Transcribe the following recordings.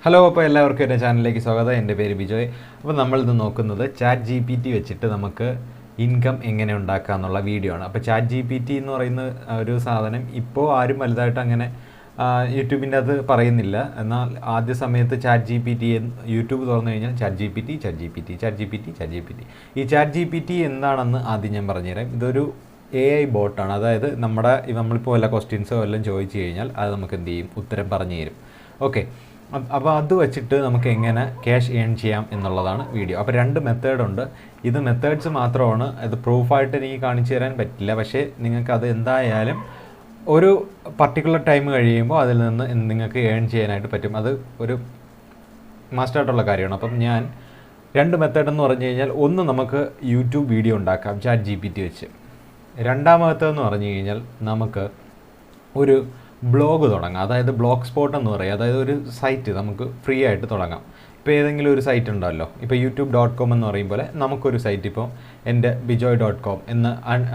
Hello, അപ്പോൾ എല്ലാവർക്കും എൻ്റെ ചാനലിലേക്ക് സ്വാഗതം. എൻ്റെ പേര് ബിജോയ്. അപ്പോൾ നമ്മളിത് നോക്കുന്നത് ചാറ്റ് ജി പി ടി വെച്ചിട്ട് നമുക്ക് ഇൻകം എങ്ങനെ ഉണ്ടാക്കുക എന്നുള്ള വീഡിയോ ആണ്. അപ്പോൾ ചാറ്റ് ജി പി ടി എന്ന് പറയുന്ന ഒരു സാധനം ഇപ്പോൾ ആരും വലുതായിട്ട് അങ്ങനെ യൂട്യൂബിൻ്റെ അത് പറയുന്നില്ല. എന്നാൽ ആദ്യ സമയത്ത് chat G P T YouTube തുറന്നു കഴിഞ്ഞാൽ chat G P T chat G P T chat G P T chat G P T. ഈ ചാറ്റ് ജി പി ടി എന്താണെന്ന് ആദ്യം ഞാൻ പറഞ്ഞുതരാം. ഇതൊരു AI ബോട്ടാണ്. അതായത് നമ്മളിപ്പോൾ വല്ല ക്വസ്റ്റ്യൻസോ എല്ലാം ചോദിച്ചു കഴിഞ്ഞാൽ അത് നമുക്ക് എന്ത് ചെയ്യും, ഉത്തരം പറഞ്ഞു തരും. ഓക്കെ, അപ്പോൾ അത് വെച്ചിട്ട് നമുക്ക് എങ്ങനെ ക്യാഷ് ഏൺ ചെയ്യാം എന്നുള്ളതാണ് വീഡിയോ. അപ്പോൾ 2 മെത്തേഡുണ്ട്. ഇത് മെത്തേഡ്സ് മാത്രമാണ്, അത് പ്രൂഫായിട്ട് എനിക്ക് കാണിച്ചു തരാൻ പറ്റില്ല. പക്ഷേ നിങ്ങൾക്ക് അത് എന്തായാലും ഒരു പർട്ടിക്കുലർ ടൈം കഴിയുമ്പോൾ അതിൽ നിന്ന് നിങ്ങൾക്ക് ഏൺ ചെയ്യാനായിട്ട് പറ്റും. അത് ഒരു മസ്റ്റായിട്ടുള്ള കാര്യമാണ്. അപ്പം ഞാൻ 2 മെത്തേഡ് എന്ന് പറഞ്ഞു കഴിഞ്ഞാൽ, ഒന്ന് നമുക്ക് യൂട്യൂബ് വീഡിയോ ഉണ്ടാക്കാം ചാറ്റ് ജി പി ടി വെച്ച്. രണ്ടാമത്തേന്ന് പറഞ്ഞു കഴിഞ്ഞാൽ നമുക്ക് ഒരു ബ്ലോഗ് തുടങ്ങാം. അതായത് ബ്ലോഗ് സ്പോട്ട് എന്ന് പറയും. അതായത് ഒരു സൈറ്റ് നമുക്ക് ഫ്രീ ആയിട്ട് തുടങ്ങാം. ഇപ്പോൾ ഏതെങ്കിലും ഒരു സൈറ്റ് ഉണ്ടല്ലോ, ഇപ്പോൾ youtube.com എന്ന് പറയുമ്പോൾ നമുക്കൊരു സൈറ്റ്, ഇപ്പോൾ എൻ്റെ bijoy.com എന്ന്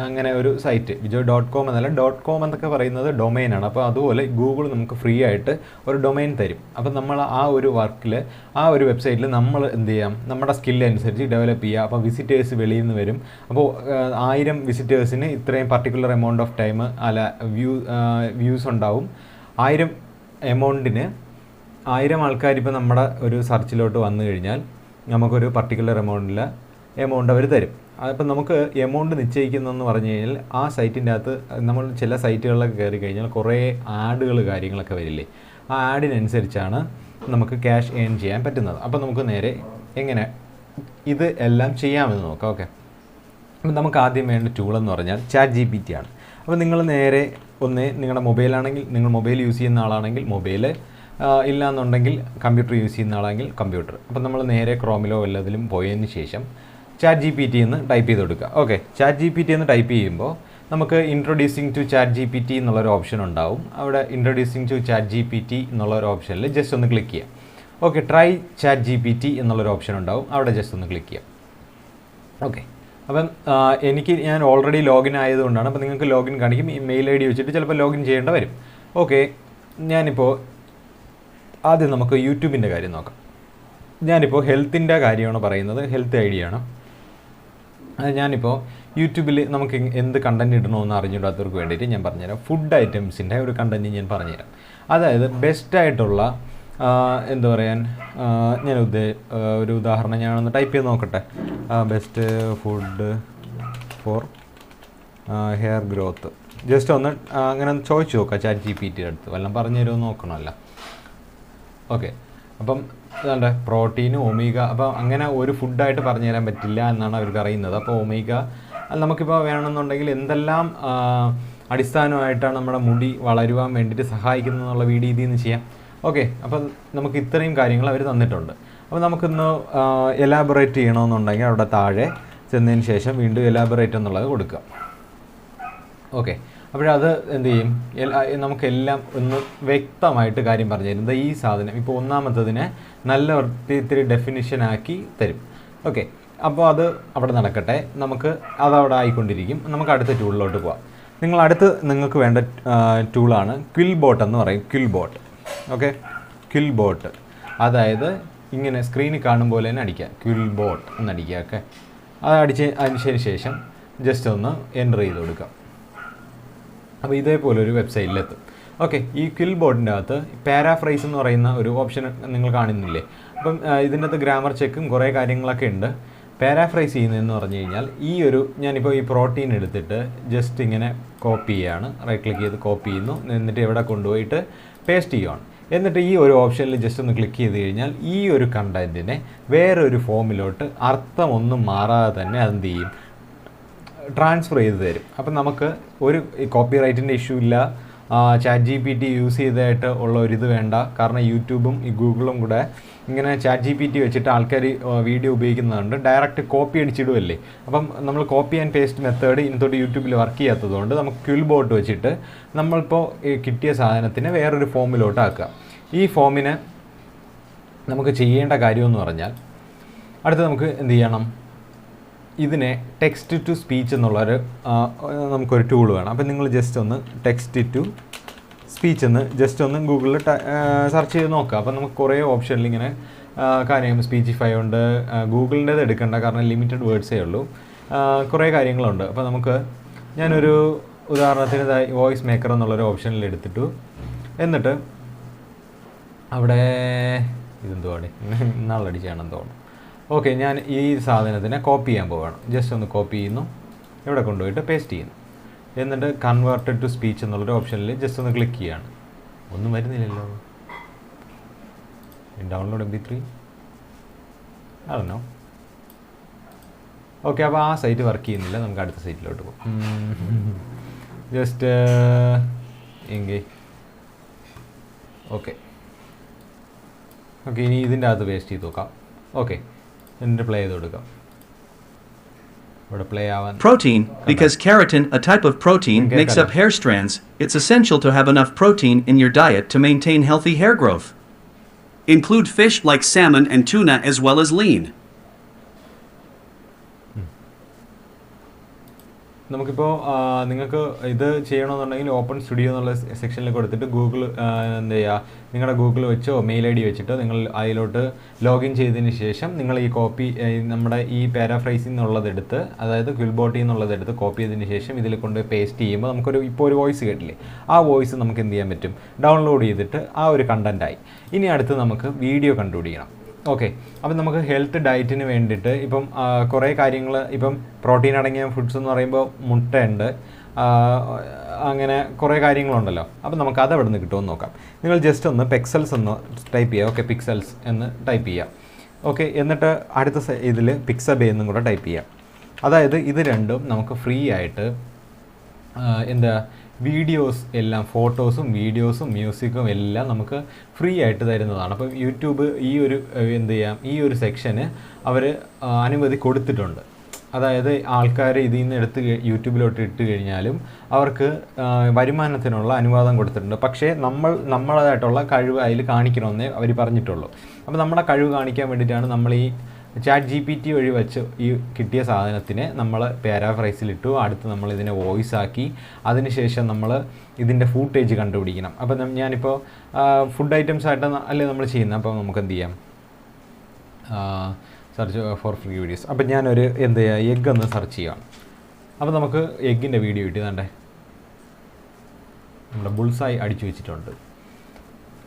അങ്ങനെ ഒരു സൈറ്റ്, bijoy.com എന്നല്ല, .com എന്നൊക്കെ പറയുന്നത് ഡൊമൈനാണ്. അപ്പോൾ അതുപോലെ ഗൂഗിൾ നമുക്ക് ഫ്രീ ആയിട്ട് ഒരു ഡൊമൈൻ തരും. അപ്പോൾ നമ്മൾ ആ ഒരു വർക്കിൽ, ആ ഒരു വെബ്സൈറ്റിൽ നമ്മൾ എന്ത് ചെയ്യാം, നമ്മുടെ സ്കില്ല് അനുസരിച്ച് ഡെവലപ്പ് ചെയ്യുക. അപ്പോൾ വിസിറ്റേഴ്സ് വെളിയിൽ നിന്ന് വരും. അപ്പോൾ 1000 വിസിറ്റേഴ്സിന് ഇത്രയും particular amount of time views ഉണ്ടാവും. 1000 എമൗണ്ടിന് 1000 ആൾക്കാർ ഇപ്പോൾ നമ്മുടെ ഒരു സെർച്ചിലോട്ട് വന്നു കഴിഞ്ഞാൽ നമുക്കൊരു പർട്ടിക്കുലർ എമൗണ്ട് അവർ തരും. അപ്പോൾ നമുക്ക് എമൗണ്ട് നിശ്ചയിക്കുന്നതെന്ന് പറഞ്ഞു കഴിഞ്ഞാൽ ആ സൈറ്റിൻ്റെ അകത്ത് നമ്മൾ ചില സൈറ്റുകളിലൊക്കെ കയറി കഴിഞ്ഞാൽ കുറേ ആഡുകൾ കാര്യങ്ങളൊക്കെ വരില്ലേ, ആ ആഡിനനുസരിച്ചാണ് നമുക്ക് ക്യാഷ് ഏൺ ചെയ്യാൻ പറ്റുന്നത്. അപ്പോൾ നമുക്ക് നേരെ എങ്ങനെ ഇത് എല്ലാം ചെയ്യാമെന്ന് നോക്കാം. ഓക്കെ, അപ്പോൾ നമുക്ക് ആദ്യം വേണ്ട ടൂളെന്ന് പറഞ്ഞാൽ ചാറ്റ് ജി പി ടി ആണ്. അപ്പോൾ നിങ്ങൾ നേരെ നിങ്ങളുടെ മൊബൈലാണെങ്കിൽ, നിങ്ങൾ മൊബൈൽ യൂസ് ചെയ്യുന്ന ആളാണെങ്കിൽ മൊബൈൽ, ഇല്ലയെന്നുണ്ടെങ്കിൽ കമ്പ്യൂട്ടർ യൂസ് ചെയ്യുന്ന ആളാണെങ്കിൽ കമ്പ്യൂട്ടർ. അപ്പോൾ നമ്മൾ നേരെ ക്രോമിലോ വല്ലതിലും പോയതിന് ശേഷം ചാറ്റ് ജി പി ടി എന്ന് ടൈപ്പ് ചെയ്ത് കൊടുക്കുക. Okay, chat G P T എന്ന് ടൈപ്പ് ചെയ്യുമ്പോൾ നമുക്ക് introducing to chat G P T എന്നുള്ളൊരു ഓപ്ഷൻ ഉണ്ടാവും. അവിടെ introducing to chat G P T എന്നുള്ളൊരു ഓപ്ഷനിൽ ജസ്റ്റ് ഒന്ന് ക്ലിക്ക് ചെയ്യാം. Okay, try chat G P T എന്നുള്ളൊരു ഓപ്ഷൻ ഉണ്ടാവും. അവിടെ ജസ്റ്റ് ഒന്ന് ക്ലിക്ക് ചെയ്യാം. ഓക്കെ, അപ്പം ഞാൻ ഓൾറെഡി ലോഗിൻ ആയതുകൊണ്ടാണ്. അപ്പോൾ നിങ്ങൾക്ക് ലോഗിൻ കാണിക്കും. ഈ മെയിൽ ID വെച്ചിട്ട് ചിലപ്പോൾ ലോഗിൻ ചെയ്യേണ്ട വരും. ഓക്കെ, ഞാനിപ്പോൾ ആദ്യം നമുക്ക് യൂട്യൂബിൻ്റെ കാര്യം നോക്കാം. ഞാനിപ്പോൾ ഹെൽത്തിൻ്റെ കാര്യമാണ് പറയുന്നത്, ഹെൽത്ത് ID ആണ്. ഞാനിപ്പോൾ യൂട്യൂബിൽ നമുക്ക് എന്ത് കണ്ടൻറ്റ് ഇടണമെന്ന് അറിഞ്ഞിടാത്തവർക്ക് വേണ്ടിയിട്ട് ഞാൻ പറഞ്ഞുതരാം. ഫുഡ് ഐറ്റംസിൻ്റെ ഒരു കണ്ടൻറ്റ് ഞാൻ പറഞ്ഞുതരാം. അതായത് ബെസ്റ്റായിട്ടുള്ള എന്താ പറയാൻ, ഒരു ഉദാഹരണം ഞാനൊന്ന് ടൈപ്പ് ചെയ്ത് നോക്കട്ടെ. Best food for hair growth. Just ഒന്ന് അങ്ങനെ ചോദിച്ചു നോക്കാം ചാറ്റ് ജി പി ടിയുടെ അടുത്ത്, വല്ലതും പറഞ്ഞു തരുമെന്ന് നോക്കണമല്ലോ. ഓക്കെ, അപ്പം അതാണ്ട് പ്രോട്ടീന് ഒമേഗ. അപ്പോൾ അങ്ങനെ ഒരു ഫുഡായിട്ട് പറഞ്ഞു തരാൻ പറ്റില്ല എന്നാണ് അവർ പറയുന്നത്. അപ്പോൾ ഒമേഗ നമുക്കിപ്പോൾ വേണമെന്നുണ്ടെങ്കിൽ എന്തെല്ലാം അടിസ്ഥാനമായിട്ടാണ് നമ്മുടെ മുടി വളരുവാൻ വേണ്ടിയിട്ട് സഹായിക്കുന്നത് എന്നുള്ള വീഡിയോ ഇതിൽ നിന്ന് ചെയ്യാം. ഓക്കെ, അപ്പം നമുക്ക് ഇത്രയും കാര്യങ്ങൾ അവർ തന്നിട്ടുണ്ട്. അപ്പോൾ നമുക്കിന്ന് എലാബറേറ്റ് ചെയ്യണമെന്നുണ്ടെങ്കിൽ അവിടെ താഴെ ചെന്നതിന് ശേഷം വീണ്ടും എലാബറേറ്റ് എന്നുള്ളത് കൊടുക്കുക. ഓക്കെ, അപ്പോഴത് എന്ത് ചെയ്യും, നമുക്കെല്ലാം ഒന്ന് വ്യക്തമായിട്ട് കാര്യം പറഞ്ഞു തരും. ഈ സാധനം ഇപ്പോൾ ഒന്നാമത്തതിനെ നല്ല ഇത്തിരി ഡെഫിനിഷനാക്കി തരും. ഓക്കെ, അപ്പോൾ അത് അവിടെ നടക്കട്ടെ, നമുക്ക് അതവിടെ ആയിക്കൊണ്ടിരിക്കും. നമുക്ക് അടുത്ത ടൂളിലോട്ട് പോവാം. നിങ്ങൾക്ക് വേണ്ട ടൂളാണ് ക്വിൽ ബോട്ട് എന്ന് പറയും. Quail boat. Okay, quail boat അതായത് ഇങ്ങനെ സ്ക്രീനിൽ കാണും പോലെ തന്നെ അടിക്കുക, ക്വിൽ ബോട്ട് എന്നടിക്കുക. ഓക്കെ, അത് അതിന് ശേഷം ജസ്റ്റ് ഒന്ന് എൻ്റർ ചെയ്ത് കൊടുക്കുക. അപ്പോൾ ഇതേപോലെ ഒരു വെബ്സൈറ്റിലെത്തും. ഓക്കെ, ഈ ക്വിൽ ബോർഡിൻ്റെ അകത്ത് പാരാഫ്രൈസ് എന്ന് പറയുന്ന ഒരു ഓപ്ഷൻ നിങ്ങൾ കാണുന്നില്ലേ. അപ്പം ഇതിൻ്റെ അകത്ത് ഗ്രാമർ ചെക്കും കുറേ കാര്യങ്ങളൊക്കെ ഉണ്ട്. പാരാഫ്രൈസ് ചെയ്യുന്നതെന്ന് പറഞ്ഞു കഴിഞ്ഞാൽ ഞാനിപ്പോൾ ഈ പ്രോട്ടീൻ എടുത്തിട്ട് ജസ്റ്റ് ഇങ്ങനെ കോപ്പി ചെയ്യുകയാണ്. റൈറ്റ് ക്ലിക്ക് ചെയ്ത് കോപ്പി ചെയ്യുന്നു, എന്നിട്ട് ഇവിടെ കൊണ്ടുപോയിട്ട് പേസ്റ്റ് ചെയ്യുകയാണ്. എന്നിട്ട് ഈ ഒരു ഓപ്ഷനിൽ ജസ്റ്റ് ഒന്ന് ക്ലിക്ക് ചെയ്ത് കഴിഞ്ഞാൽ ഈ ഒരു കണ്ടൻറ്റിനെ വേറൊരു ഫോമിലോട്ട് അർത്ഥമൊന്നും മാറാതെ തന്നെ അതെന്ത് ചെയ്യും, ട്രാൻസ്ഫർ ചെയ്ത് തരും. അപ്പം നമുക്ക് ഒരു കോപ്പി റൈറ്റിൻ്റെ ഇഷ്യൂ ഇല്ല. Chat G P T use ചെയ്തതായിട്ട് ഉള്ള ഒരിത് വേണ്ട. കാരണം യൂട്യൂബും ഈ ഗൂഗിളും കൂടെ ഇങ്ങനെ ചാറ്റ് ജി പി ടി വെച്ചിട്ട് ആൾക്കാർ വീഡിയോ ഉപയോഗിക്കുന്നുണ്ട്. ഡയറക്റ്റ് കോപ്പി അടിച്ചിടുമല്ലേ. അപ്പം നമ്മൾ കോപ്പി ആൻഡ് പേസ്റ്റ് മെത്തേഡ് ഇന്നത്തോട്ട് യൂട്യൂബിൽ വർക്ക് ചെയ്യാത്തതുകൊണ്ട് നമുക്ക് ക്വിൽ ബോട്ട് വെച്ചിട്ട് നമ്മളിപ്പോൾ കിട്ടിയ സാധനത്തിനെ വേറൊരു ഫോമിലോട്ട് ആക്കുക. ഈ ഫോമിന് നമുക്ക് ചെയ്യേണ്ട കാര്യമെന്ന് പറഞ്ഞാൽ, അടുത്ത് നമുക്ക് എന്ത് ചെയ്യണം, ഇതിനെ ടെക്സ്റ്റ് ടു സ്പീച്ച് എന്നുള്ളൊരു നമുക്കൊരു ടൂൾ വേണം. അപ്പം നിങ്ങൾ ജസ്റ്റ് ഒന്ന് ടെക്സ്റ്റ് ടു സ്പീച്ച് എന്ന് ജസ്റ്റ് ഒന്ന് ഗൂഗിളിൽ സെർച്ച് ചെയ്ത് നോക്കുക. അപ്പോൾ നമുക്ക് കുറേ ഓപ്ഷനിൽ ഇങ്ങനെ കാര്യം സ്പീച്ചിഫൈ ഉണ്ട്. ഗൂഗിളിൻ്റേത് എടുക്കേണ്ട, കാരണം ലിമിറ്റഡ് വേർഡ്സേ ഉള്ളൂ. കുറേ കാര്യങ്ങളുണ്ട്. അപ്പോൾ നമുക്ക് ഞാനൊരു ഉദാഹരണത്തിന് വോയിസ് മേക്കർ എന്നുള്ളൊരു ഓപ്ഷനിൽ എടുത്തിട്ടു. എന്നിട്ട് അവിടെ ഇതെന്തുവാണ് നാളടിച്ചാണെന്ന് തോന്നുന്നു. ഓക്കെ, ഞാൻ ഈ സാധനത്തിനെ കോപ്പി ചെയ്യാൻ പോവുകയാണ്. ജസ്റ്റ് ഒന്ന് കോപ്പി ചെയ്യുന്നു, ഇവിടെ കൊണ്ടുപോയിട്ട് പേസ്റ്റ് ചെയ്യുന്നു. എന്നിട്ട് കൺവേർട്ടഡ് ടു സ്പീച്ച് എന്നുള്ളൊരു ഓപ്ഷനിൽ ജസ്റ്റ് ഒന്ന് ക്ലിക്ക് ചെയ്യാണ്. ഒന്നും വരുന്നില്ലല്ലോ. ഡൗൺലോഡ് MP3 അറിഞ്ഞോ? ഓക്കെ, അപ്പോൾ ആ സൈറ്റ് വർക്ക് ചെയ്യുന്നില്ല. നമുക്ക് അടുത്ത സൈറ്റിലോട്ട് പോകും. ജസ്റ്റ് എങ്കിൽ ഓക്കെ ഇനി ഇതിൻ്റെ അകത്ത് പേസ്റ്റ് ചെയ്ത് നോക്കാം. ഓക്കെ, എന്നിട്ട് പ്ലേ ചെയ്ത് കൊടുക്കാം. ഇവിടെ പ്ലേ ആവാൻ protein, because keratin, a type of protein, makes up hair strands. It's essential to have enough protein in your diet to maintain healthy hair growth. Include fish like salmon and tuna as well as lean. നമുക്കിപ്പോൾ നിങ്ങൾക്ക് ഇത് ചെയ്യണമെന്നുണ്ടെങ്കിൽ open studio എന്നുള്ള സെക്ഷനിൽ കൊടുത്തിട്ട് Google എന്താ ചെയ്യുക, നിങ്ങളുടെ ഗൂഗിൾ വെച്ചോ മെയിൽ ID വെച്ചിട്ടോ നിങ്ങൾ അതിലോട്ട് ലോഗിൻ ചെയ്തതിന് ശേഷം നിങ്ങൾ ഈ കോപ്പി നമ്മുടെ ഈ പാരാഫ്രൈസിൽ നിന്നുള്ളതെടുത്ത്, അതായത് ക്വിൽബോട്ടിൽ നിന്നുള്ളതെടുത്ത് കോപ്പി ചെയ്തതിന് ശേഷം ഇതിൽ കൊണ്ട് പേസ്റ്റ് ചെയ്യുമ്പോൾ നമുക്കൊരു ഇപ്പോൾ ഒരു വോയിസ് കേട്ടില്ലേ, ആ വോയിസ് നമുക്ക് എന്ത് ചെയ്യാൻ പറ്റും, ഡൗൺലോഡ് ചെയ്തിട്ട് ആ ഒരു കണ്ടൻറ്റായി. ഇനി അടുത്ത് നമുക്ക് വീഡിയോ കണ്ടുപിടിക്കണം. ഓക്കെ, അപ്പം നമുക്ക് ഹെൽത്ത് ഡയറ്റിന് വേണ്ടിയിട്ട് ഇപ്പം കുറേ കാര്യങ്ങൾ, ഇപ്പം പ്രോട്ടീൻ അടങ്ങിയ ഫുഡ്സ് എന്ന് പറയുമ്പോൾ മുട്ടയുണ്ട്, അങ്ങനെ കുറേ കാര്യങ്ങളുണ്ടല്ലോ. അപ്പം നമുക്ക് അത് എവിടെ നിന്ന് കിട്ടുമെന്ന് നോക്കാം. നിങ്ങൾ ജസ്റ്റ് ഒന്ന് പിക്സൽസ് ഒന്ന് ടൈപ്പ് ചെയ്യുക. ഓക്കെ, പിക്സൽസ് എന്ന് ടൈപ്പ് ചെയ്യുക. ഓക്കെ, എന്നിട്ട് അടുത്ത ഇതിൽ പിക്സബേ എന്നും കൂടെ ടൈപ്പ് ചെയ്യാം. അതായത് ഇത് രണ്ടും നമുക്ക് ഫ്രീ ആയിട്ട് വീഡിയോസ് എല്ലാം, ഫോട്ടോസും വീഡിയോസും മ്യൂസിക്കും എല്ലാം നമുക്ക് ഫ്രീ ആയിട്ട് തരുന്നതാണ്. അപ്പം യൂട്യൂബ് ഈ ഒരു സെക്ഷന് അവർ അനുമതി കൊടുത്തിട്ടുണ്ട്. അതായത് ആൾക്കാർ ഇതിൽ നിന്ന് എടുത്ത് യൂട്യൂബിലോട്ട് ഇട്ട് കഴിഞ്ഞാലും അവർക്ക് വരുമാനത്തിനുള്ള അനുവാദം കൊടുത്തിട്ടുണ്ട്. പക്ഷേ നമ്മളതായിട്ടുള്ള കഴിവ് അതിൽ കാണിക്കണമെന്നേ അവർ പറഞ്ഞിട്ടുള്ളൂ. അപ്പോൾ നമ്മുടെ കഴിവ് കാണിക്കാൻ വേണ്ടിയിട്ടാണ് നമ്മൾ ഈ ChatGPT വഴി വെച്ച് ഈ കിട്ടിയ സാധനത്തിനെ നമ്മൾ പാരാഫ്രൈസിലിട്ടു. അടുത്ത് നമ്മൾ ഇതിനെ വോയിസ് ആക്കി, അതിനുശേഷം നമ്മൾ ഇതിൻ്റെ ഫൂട്ടേജ് കണ്ടുപിടിക്കണം. അപ്പം ഞാനിപ്പോൾ ഫുഡ് ഐറ്റംസ് ആയിട്ട് അല്ലേ നമ്മൾ ചെയ്യുന്നത്. അപ്പോൾ നമുക്ക് എന്ത് ചെയ്യാം, സെർച്ച് ഫോർ ഫ്രീ വീഡിയോസ്. അപ്പം ഞാനൊരു എഗ്ഗ് ഒന്ന് സെർച്ച് ചെയ്യാം. അപ്പോൾ നമുക്ക് എഗ്ഗിൻ്റെ വീഡിയോ കിട്ടിയതാണ്ടേ, നമ്മുടെ ബുൾസായി അടിച്ചു വെച്ചിട്ടുണ്ട്.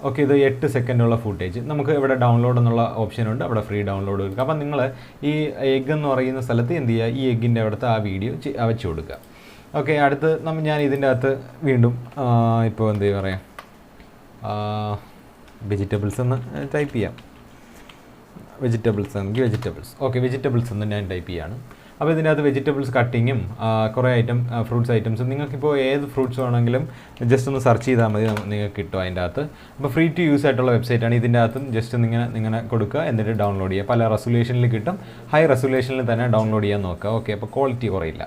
ഓക്കെ, ഇത് 8 സെക്കൻഡുള്ള ഫുട്ടേജ്. നമുക്ക് ഇവിടെ ഡൗൺലോഡ് എന്നുള്ള ഓപ്ഷനുണ്ട്, അവിടെ ഫ്രീ ഡൗൺലോഡ് കൊടുക്കുക. അപ്പം നിങ്ങൾ ഈ എഗ്ഗ് എന്ന് പറയുന്ന സ്ഥലത്ത് എന്ത് ചെയ്യുക, ഈ എഗ്ഗിൻ്റെ അവിടുത്തെ ആ വീഡിയോ വെച്ച് കൊടുക്കുക. ഓക്കെ, അടുത്ത് ഞാൻ ഇതിൻ്റെ അകത്ത് വീണ്ടും ഇപ്പോൾ എന്ത് പറയാം, വെജിറ്റബിൾസ് എന്ന് ടൈപ്പ് ചെയ്യാം. വെജിറ്റബിൾസ് എങ്കിൽ വെജിറ്റബിൾസ്. ഓക്കെ, വെജിറ്റബിൾസ് എന്ന് ഞാൻ ടൈപ്പ് ചെയ്യാണ്. അപ്പോൾ ഇതിൻ്റെ അകത്ത് വെജിറ്റബിൾസ് കട്ടിങ്ങും കുറേ ഫ്രൂട്ട്സ് ഐറ്റംസും, നിങ്ങൾക്കിപ്പോൾ ഏത് ഫ്രൂട്ട്സ് വേണമെങ്കിലും ജസ്റ്റ് ഒന്ന് സെർച്ച് ചെയ്താൽ മതി, നിങ്ങൾക്ക് കിട്ടും അതിൻ്റെ അകത്ത്. അപ്പോൾ ഫ്രീ ടു യൂസ് ആയിട്ടുള്ള വെബ്സൈറ്റാണ്. ഇതിൻ്റെ അകത്തും ജസ്റ്റ് ഇങ്ങനെ കൊടുക്കുക, എന്നിട്ട് ഡൗൺലോഡ് ചെയ്യുക. പല റെസൊല്യൂഷനിൽ കിട്ടും, ഹൈ റെസൊല്യൂഷനിൽ തന്നെ ഡൗൺലോഡ് ചെയ്യാൻ നോക്കുക. ഓക്കെ, അപ്പോൾ ക്വാളിറ്റി കുറയില്ല.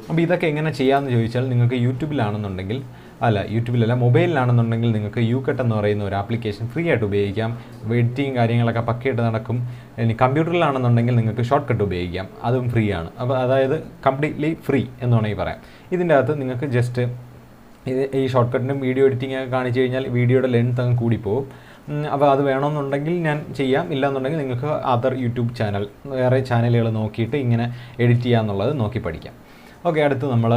അപ്പോൾ ഇതൊക്കെ എങ്ങനെ ചെയ്യാമെന്ന് ചോദിച്ചാൽ, നിങ്ങൾക്ക് യൂട്യൂബിലാണെന്നുണ്ടെങ്കിൽ, യൂട്യൂബിലല്ല മൊബൈലിലാണെന്നുണ്ടെങ്കിൽ നിങ്ങൾക്ക് യൂകട്ട് എന്ന് പറയുന്ന ഒരു ആപ്ലിക്കേഷൻ ഫ്രീ ആയിട്ട് ഉപയോഗിക്കാം. എഡിറ്റിങ് കാര്യങ്ങളൊക്കെ പക്കയായിട്ട് നടക്കും. ഇനി കമ്പ്യൂട്ടറിലാണെന്നുണ്ടെങ്കിൽ നിങ്ങൾക്ക് ഷോർട്ട് കട്ട് ഉപയോഗിക്കാം, അതും ഫ്രീ ആണ്. അപ്പോൾ അതായത് കംപ്ലീറ്റ്ലി ഫ്രീ എന്ന് വേണമെങ്കിൽ പറയാം. ഇതിൻ്റെ അകത്ത് നിങ്ങൾക്ക് ജസ്റ്റ് ഈ ഷോർട്ട് കട്ടിനും വീഡിയോ എഡിറ്റിംഗ് ഒക്കെ കാണിച്ചു കഴിഞ്ഞാൽ വീഡിയോയുടെ ലെങ്ത് അങ്ങ് കൂടിപ്പോവും. അപ്പോൾ അത് വേണമെന്നുണ്ടെങ്കിൽ ഞാൻ ചെയ്യാം, ഇല്ലയെന്നുണ്ടെങ്കിൽ നിങ്ങൾക്ക് അതർ യൂട്യൂബ് ചാനൽ, വേറെ ചാനലുകൾ നോക്കിയിട്ട് ഇങ്ങനെ എഡിറ്റ് ചെയ്യാമെന്നുള്ളത് നോക്കി പഠിക്കാം. ഓക്കെ, അടുത്ത് നമ്മൾ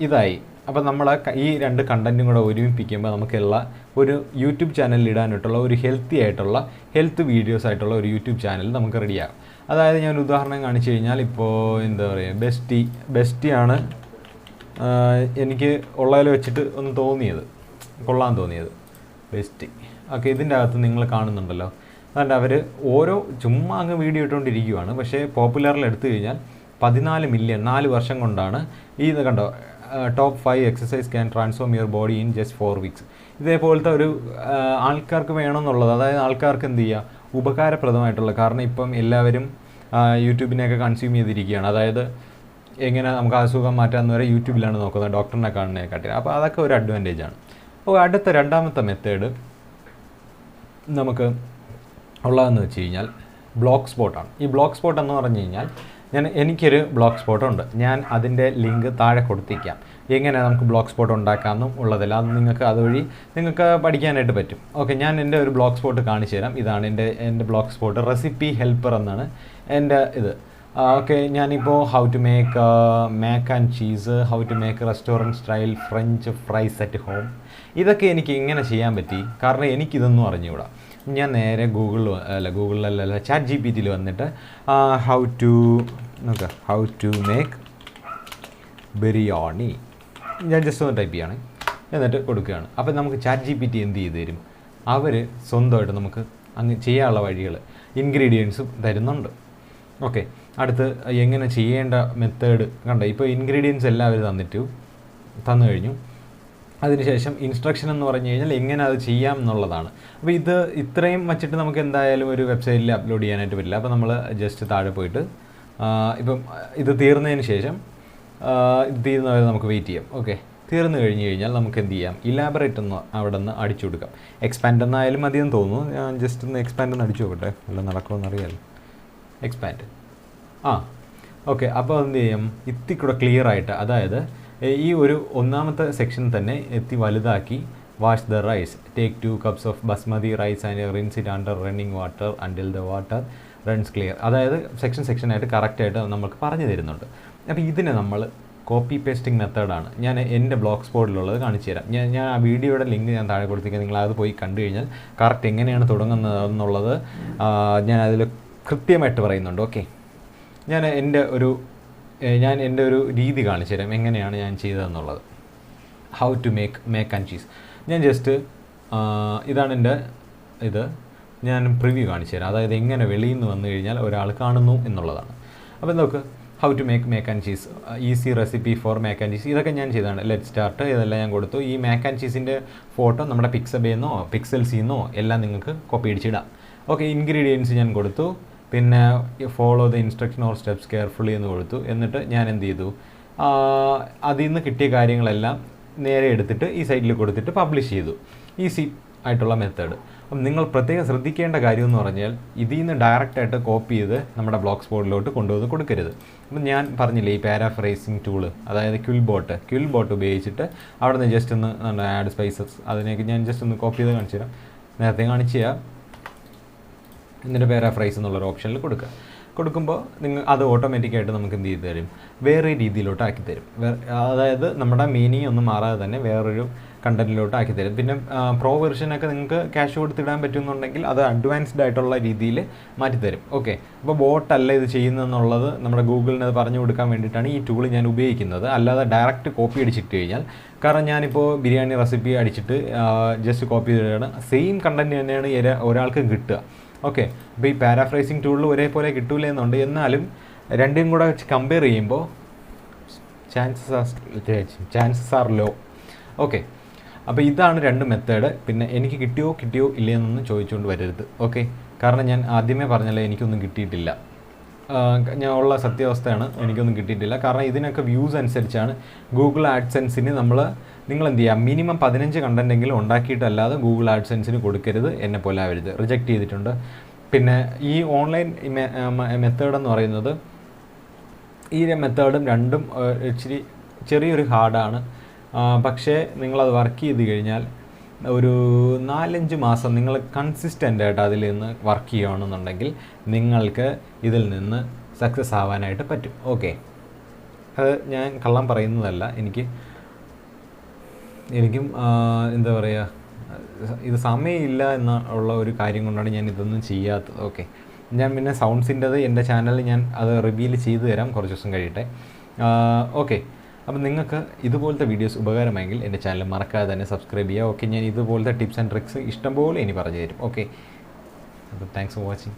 ഇതായി. അപ്പോൾ നമ്മൾ ഈ 2 കണ്ടൻറ്റും കൂടെ ഒരുമിപ്പിക്കുമ്പോൾ നമുക്കുള്ള ഒരു യൂട്യൂബ് ചാനലിൽ ഇടാനായിട്ടുള്ള ഒരു ഹെൽത്ത് വീഡിയോസ് ആയിട്ടുള്ള ഒരു യൂട്യൂബ് ചാനൽ നമുക്ക് റെഡിയാകും. അതായത് ഞാൻ ഒരു ഉദാഹരണം കാണിച്ചു കഴിഞ്ഞാൽ, ഇപ്പോൾ എന്താ പറയുക, ബെസ്റ്റിയാണ് എനിക്ക് ഉള്ളതിൽ വെച്ചിട്ട് ഒന്ന് കൊള്ളാൻ തോന്നിയത് ബെസ്റ്റ്. ഓക്കെ, ഇതിൻ്റെ അകത്ത് നിങ്ങൾ കാണുന്നുണ്ടല്ലോ, അതുകൊണ്ട് അവർ ഓരോ ചുമ്മാ അങ്ങ് വീഡിയോ ഇട്ടുകൊണ്ടിരിക്കുകയാണ്. പക്ഷേ പോപ്പുലറിൽ എടുത്തു കഴിഞ്ഞാൽ 14 മില്യൺ 4 വർഷം കൊണ്ടാണ് ഇത് കണ്ടോ, top 5 exercise can transform your body in just 4 weeks. ഇതേപോലത്തെ ഒരു ആൾക്കാർക്ക് വേണമെന്നുള്ളത്, അതായത് ആൾക്കാർക്ക് എന്ത് ചെയ്യുക, ഉപകാരപ്രദമായിട്ടുള്ള, കാരണം ഇപ്പം എല്ലാവരും യൂട്യൂബിനെയൊക്കെ കൺസ്യൂം ചെയ്തിരിക്കുകയാണ്. അതായത് എങ്ങനെ നമുക്ക് അസുഖം മാറ്റാമെന്ന് വരെ യൂട്യൂബിലാണ് നോക്കുന്നത്, ഡോക്ടറിനെ കാണുന്നതിനെക്കാട്ടിൽ. അപ്പോൾ അതൊക്കെ ഒരു അഡ്വാൻറ്റേജാണ്. അപ്പോൾ അടുത്ത രണ്ടാമത്തെ മെത്തേഡ് നമുക്ക് ഉള്ളതെന്ന് വെച്ച് കഴിഞ്ഞാൽ ബ്ലോഗ് സ്പോട്ടാണ്. ഈ ബ്ലോഗ് സ്പോട്ട് എന്ന് പറഞ്ഞു കഴിഞ്ഞാൽ എനിക്കൊരു ബ്ലോഗ് സ്പോട്ടുണ്ട്, ഞാൻ അതിൻ്റെ ലിങ്ക് താഴെ കൊടുത്തിരിക്കാം. എങ്ങനെ നമുക്ക് ബ്ലോഗ് സ്പോട്ട് ഉണ്ടാക്കാമെന്നും ഉള്ളതല്ല, അത് അതുവഴി നിങ്ങൾക്ക് പഠിക്കാനായിട്ട് പറ്റും. ഓക്കെ, ഞാൻ എൻ്റെ ഒരു ബ്ലോഗ് സ്പോട്ട് കാണിച്ചു തരാം. ഇതാണ് എൻ്റെ ബ്ലോഗ് സ്പോട്ട്, റെസിപ്പി ഹെൽപ്പർ എന്നാണ് എൻ്റെ ഇത്. ഓക്കെ, ഞാനിപ്പോൾ how to make mac and cheese, how to make restaurant style French fries at home, ഇതൊക്കെ എനിക്ക് ഇങ്ങനെ ചെയ്യാൻ പറ്റി കാരണം എനിക്കിതൊന്നും അറിഞ്ഞുകൂടാ. ഞാൻ നേരെ ഗൂഗിളിലല്ല ചാറ്റ് ജി പി ടിയിൽ വന്നിട്ട് ഹൗ ടു മേക്ക് ബിരിയാണി ഞാൻ ജസ്റ്റ് ഒന്ന് ടൈപ്പ് ചെയ്യാണ്, എന്നിട്ട് കൊടുക്കുകയാണ്. അപ്പോൾ നമുക്ക് ചാറ്റ് ജി പി ടി എന്ത് ചെയ്ത് തരും, അവർ സ്വന്തമായിട്ട് നമുക്ക് അങ്ങ് ചെയ്യാനുള്ള വഴികൾ ഇൻഗ്രീഡിയൻസും തരുന്നുണ്ട്. ഓക്കെ, അടുത്ത് എങ്ങനെ ചെയ്യേണ്ട മെത്തേഡ് കണ്ടോ, ഇപ്പോൾ ഇൻഗ്രീഡിയൻസ് എല്ലാം അവർ തന്നു കഴിഞ്ഞു. അതിനുശേഷം ഇൻസ്ട്രക്ഷൻ എന്ന് പറഞ്ഞു കഴിഞ്ഞാൽ എങ്ങനെ അത് ചെയ്യാം എന്നുള്ളതാണ്. അപ്പോൾ ഇത്രയും വച്ചിട്ട് നമുക്ക് എന്തായാലും ഒരു വെബ്സൈറ്റിൽ അപ്ലോഡ് ചെയ്യാനായിട്ട് പറ്റില്ല. അപ്പോൾ നമ്മൾ ജസ്റ്റ് താഴെ പോയിട്ട് ഇപ്പം ഇത് തീർന്നതിന് ശേഷം ഇത് തീരുന്നവരെ നമുക്ക് വെയിറ്റ് ചെയ്യാം. ഓക്കെ, തീർന്നു കഴിഞ്ഞാൽ നമുക്ക് എന്ത് ചെയ്യാം, ഇലാബറേറ്റ് എന്ന് അവിടെ നിന്ന് അടിച്ചു കൊടുക്കാം. എക്സ്പാൻഡ് എന്നായാലും മതിയെന്ന് തോന്നുന്നു. ഞാൻ ജസ്റ്റ് ഒന്ന് എക്സ്പാൻഡ് ഒന്ന് അടിച്ചു നോക്കട്ടെ, എല്ലാം നടക്കുമെന്ന് അറിയാമല്ലോ. Expand okay. അപ്പോൾ എന്ത് ചെയ്യാം, ഇത്തിക്കൂടെ ക്ലിയർ ആയിട്ട്, അതായത് ഈ ഒരു ഒന്നാമത്തെ സെക്ഷൻ തന്നെ വലുതാക്കി wash the rice, take 2 cups of basmati rice and rinse it under running water until the water runs clear. അതായത് സെക്ഷനായിട്ട് കറക്റ്റായിട്ട് നമുക്ക് പറഞ്ഞു തരുന്നുണ്ട്. അപ്പോൾ ഇതിനെ നമ്മൾ കോപ്പി പേസ്റ്റിംഗ് മെത്തേഡാണ്. ഞാൻ എൻ്റെ ബ്ലോഗ് സ്പോട്ടിലുള്ളത് കാണിച്ചു തരാം. ഞാൻ ആ വീഡിയോയുടെ ലിങ്ക് ഞാൻ താഴെ കൊടുത്തിരിക്കുക, നിങ്ങളത് പോയി കണ്ടു കഴിഞ്ഞാൽ കറക്റ്റ് എങ്ങനെയാണ് തുടങ്ങുന്നത് എന്നുള്ളത് ഞാൻ അതിൽ കൃത്യമായിട്ട് പറയുന്നുണ്ട്. ഓക്കെ, ഞാൻ എൻ്റെ ഒരു രീതി കാണിച്ചു തരാം എങ്ങനെയാണ് ഞാൻ ചെയ്തതെന്നുള്ളത്. How to make and cheese. ഞാൻ ജസ്റ്റ് ഇതാണ് എൻ്റെ ഞാൻ പ്രിവ്യൂ കാണിച്ചു തരാം, അതായത് എങ്ങനെ വെളിയിൽ നിന്ന് വന്നു കഴിഞ്ഞാൽ ഒരാൾ കാണുന്നു എന്നുള്ളതാണ്. അപ്പോൾ നോക്ക്, how to make and cheese, easy recipe for make and cheese, ഇതൊക്കെ ഞാൻ ചെയ്തതാണ്. ലെറ്റ് സ്റ്റാർട്ട്, ഇതെല്ലാം ഞാൻ കൊടുത്തു. ഈ മേക്ക് ആൻഡ് ചീസിൻ്റെ ഫോട്ടോ നമ്മുടെ പിക്സബേന്നോ പിക്സൽസിന്നോ എല്ലാം നിങ്ങൾക്ക് കോപ്പി അടിച്ചിടാം. ഓക്കെ, ഇൻഗ്രീഡിയൻസ് ഞാൻ കൊടുത്തു, പിന്നെ follow the instruction or steps carefully എന്ന് കൊടുത്തു. എന്നിട്ട് ഞാൻ എന്ത് ചെയ്തു, അതിൽ നിന്ന് കിട്ടിയ കാര്യങ്ങളെല്ലാം നേരെ എടുത്തിട്ട് ഈ സൈറ്റിൽ കൊടുത്തിട്ട് പബ്ലിഷ് ചെയ്തു. ഈസി ആയിട്ടുള്ള മെത്തേഡ്. അപ്പം നിങ്ങൾ പ്രത്യേകം ശ്രദ്ധിക്കേണ്ട കാര്യം എന്ന് പറഞ്ഞാൽ ഇതിൽ നിന്ന് ഡയറക്റ്റായിട്ട് കോപ്പി ചെയ്ത് നമ്മുടെ ബ്ലോഗ് സ്പോട്ടിലോട്ട് കൊണ്ടുവന്ന് കൊടുക്കരുത്. അപ്പം ഞാൻ പറഞ്ഞില്ലേ ഈ പാരാഫ്രൈസിങ് ടൂള്, അതായത് ക്വിൽ ബോട്ട് ഉപയോഗിച്ചിട്ട് അവിടെ നിന്ന് ജസ്റ്റ് ഒന്ന് ആഡ് സ്പൈസസ് അതിനേക്ക് ഞാൻ ജസ്റ്റ് ഒന്ന് കോപ്പി ചെയ്ത് കാണിച്ചു തരാം. നേരത്തെ കാണിച്ചു തരാം. എന്നിട്ട് പാരാഫ്രൈസ് എന്നുള്ളൊരു ഓപ്ഷനിൽ കൊടുക്കുമ്പോൾ അത് ഓട്ടോമാറ്റിക്കായിട്ട് നമുക്ക് എന്ത് ചെയ്ത് തരും, വേറെ രീതിയിലോട്ട് ആക്കി തരും. അതായത് നമ്മുടെ മീനിങ് ഒന്നും മാറാതെ തന്നെ വേറൊരു കണ്ടൻറ്റിലോട്ട് ആക്കി തരും. പിന്നെ പ്രോ വെർഷനൊക്കെ നിങ്ങൾക്ക് ക്യാഷ് കൊടുത്തിടാൻ പറ്റുമെന്നുണ്ടെങ്കിൽ അത് അഡ്വാൻസ്ഡ് ആയിട്ടുള്ള രീതിയിൽ മാറ്റിത്തരും. ഓക്കെ, അപ്പോൾ ബോട്ടല്ല ഇത് ചെയ്യുന്നതെന്നുള്ളത് നമ്മുടെ ഗൂഗിളിന് അത് പറഞ്ഞു കൊടുക്കാൻ വേണ്ടിയിട്ടാണ് ഈ ടൂൾ ഞാൻ ഉപയോഗിക്കുന്നത്. അല്ലാതെ ഡയറക്റ്റ് കോപ്പി അടിച്ചിട്ട് കഴിഞ്ഞാൽ, കാരണം ഞാനിപ്പോൾ ബിരിയാണി റെസിപ്പി അടിച്ചിട്ട് ജസ്റ്റ് കോപ്പി ചെയ്തിട്ടാണ് സെയിം കണ്ടൻറ്റ് തന്നെയാണ് ഒരാൾക്ക് കിട്ടുക. ഓക്കെ, അപ്പോൾ ഈ പാരാഫ്രൈസിങ് ടൂളിൽ ഒരേപോലെ കിട്ടൂല എന്നുണ്ട്, എന്നാലും രണ്ടും കൂടെ കമ്പയർ ചെയ്യുമ്പോൾ ചാൻസസ് ആർ ലോ. ഓക്കെ, അപ്പോൾ ഇതാണ് രണ്ട് മെത്തേഡ്. പിന്നെ എനിക്ക് കിട്ടിയോ ഇല്ലയെന്നൊന്നും ചോദിച്ചുകൊണ്ട് വരരുത്. ഓക്കെ, കാരണം ഞാൻ ആദ്യമേ പറഞ്ഞല്ലോ എനിക്കൊന്നും കിട്ടിയിട്ടില്ല, ഞാൻ ഉള്ള സത്യാവസ്ഥയാണ്, എനിക്കൊന്നും കിട്ടിയിട്ടില്ല. കാരണം ഇതിനൊക്കെ വ്യൂസ് അനുസരിച്ചാണ്. ഗൂഗിൾ ആഡ്സെൻസിന് നിങ്ങൾ എന്ത് ചെയ്യുക, മിനിമം 15 കണ്ടൻറ്റെങ്കിലും ഉണ്ടാക്കിയിട്ടല്ലാതെ ഗൂഗിൾ ആഡ്സെൻസിന് കൊടുക്കരുത്, എന്നെ പോലെ ആവരുത്. റിജക്റ്റ് ചെയ്തിട്ടുണ്ട്. പിന്നെ ഈ ഓൺലൈൻ മെത്തേഡ് എന്ന് പറയുന്നത്, ഈ മെത്തേഡും രണ്ടും ഇച്ചിരി ചെറിയൊരു ഹാർഡാണ്. പക്ഷേ നിങ്ങളത് വർക്ക് ചെയ്ത് കഴിഞ്ഞാൽ ഒരു 4-5 മാസം നിങ്ങൾ കൺസിസ്റ്റൻ്റ് ആയിട്ട് അതിൽ നിന്ന് വർക്ക് ചെയ്യുകയാണെന്നുണ്ടെങ്കിൽ നിങ്ങൾക്ക് ഇതിൽ നിന്ന് സക്സസ് ആവാനായിട്ട് പറ്റും. ഓക്കെ, അത് ഞാൻ കള്ളം പറയുന്നതല്ല, എനിക്കും എന്താ പറയുക, ഇത് സമയമില്ല എന്നുള്ള ഒരു കാര്യം കൊണ്ടാണ് ഞാൻ ഇതൊന്നും ചെയ്യാത്തത്. ഓക്കെ, ഞാൻ പിന്നെ സൗണ്ട്സിൻ്റെത് എൻ്റെ ചാനലിൽ ഞാൻ അത് റിവീൽ ചെയ്തു തരാം കുറച്ച് ദിവസം കഴിയട്ടെ. ഓക്കെ, അപ്പം നിങ്ങൾക്ക് ഇതുപോലത്തെ വീഡിയോസ് ഉപകാരമായെങ്കിൽ എൻ്റെ ചാനൽ മറക്കാതെ തന്നെ സബ്സ്ക്രൈബ് ചെയ്യുക. ഓക്കെ, ഞാൻ ഇതുപോലത്തെ ടിപ്സ് ആൻഡ് ട്രിക്സ് ഇഷ്ടംപോലെ ഇനി പറഞ്ഞു തരും. ഓക്കെ, അപ്പോൾ താങ്ക്സ് ഫോർ വാച്ചിങ്.